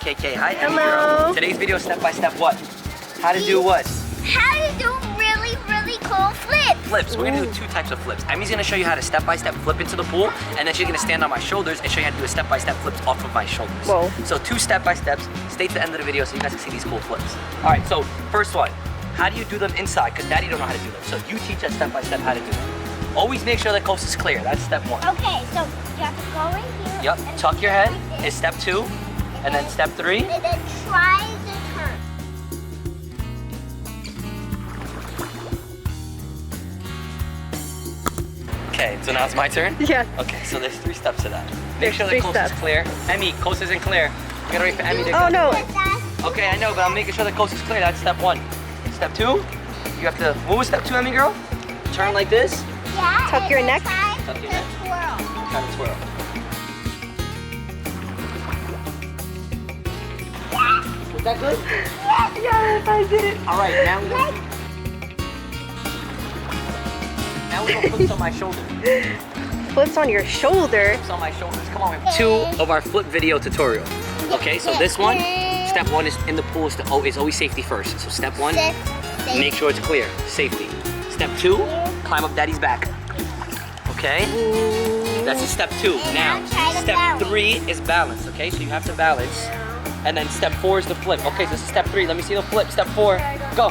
KK. Hi, Emy Hello. Girl. Today's video is step-by-step what? How to do what? How to do really, really cool flips. Flips. We're gonna do two types of flips. Emmy's gonna show you how to step-by-step flip into the pool, and then she's gonna stand on my shoulders and show you how to do a step-by-step flips off of my shoulders. Whoa. So two step-by-steps. Stay to the end of the video so you guys can see these cool flips. All right, so first one. How do you do them inside? Because Daddy don't know how to do them. So you teach us step-by-step how to do them. Always make sure the coast is clear. That's step one. Okay, so you have to go in here. Yep. and Tuck your head like is step two, and then step three. And then try to turn. Okay, so now it's my turn? Yes. Okay, so there's three steps to that. Make sure the Three coast steps. is clear. Emmy, coast isn't clear. You gotta wait for Emmy to go. Oh no. Okay, I know, but I'm making sure the coast is clear. That's step one. Step two, you have to, what was step two, Emy Girl? Turn like this. Yeah. Tuck and your then neck. Try Tuck to your neck. twirl. Kind of twirl. Was that good? Yes, I did it. All right, now we go flips on my shoulder. Flips on your shoulder. Flips on my shoulders. Come on, we have two of our flip video tutorial. Okay, so this one, step one is in the pool is always safety first. So step one, make sure it's clear, safety. Step two, climb up Daddy's back. Okay, that's a step two. Now, step three is balance. Okay, so you have to balance. And then step four is the flip. Okay, so this is step three. Let me see the flip. Step four, go.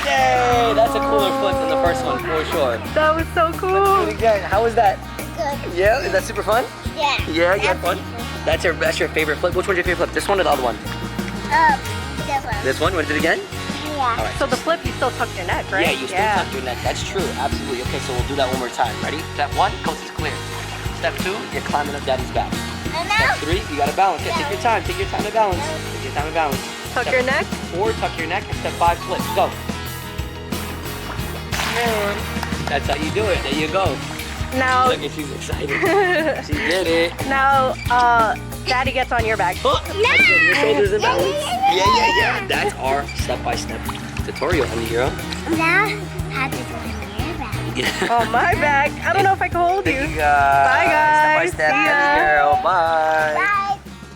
Yay, that's a cooler flip than the first one for sure. That was so cool. Really good. How was that? Good. Yeah, is that super fun? Yeah. Yeah, you had fun? That's your favorite flip. Which one's your favorite flip? This one or the other one? This one. This one? Want to do it again? Yeah. All right. So the flip, you still tuck your neck, right? Yeah, you still tuck your neck. That's true. Absolutely. Okay, so we'll do that one more time. Ready? Step one, coast is clear. Step two, you're climbing up Daddy's back. And Step now, three, you gotta balance. Yeah, take your time. Take your time to balance. Take your time to balance. Tuck Step your neck. four, tuck your neck. And step five, flip. Go. That's how you do it. There you go. Now, Look at she's excited. She did it. now, Daddy gets on your back. Oh, that's good. Your shoulders in balance. Yeah. That's our step-by-step tutorial, Emy Girl. now, how to do it here back. Oh, my back. I don't know if I can hold you. Thank you guys. Bye, guys. Step-by-step, See ya. Emy Girl. Bye. Bye.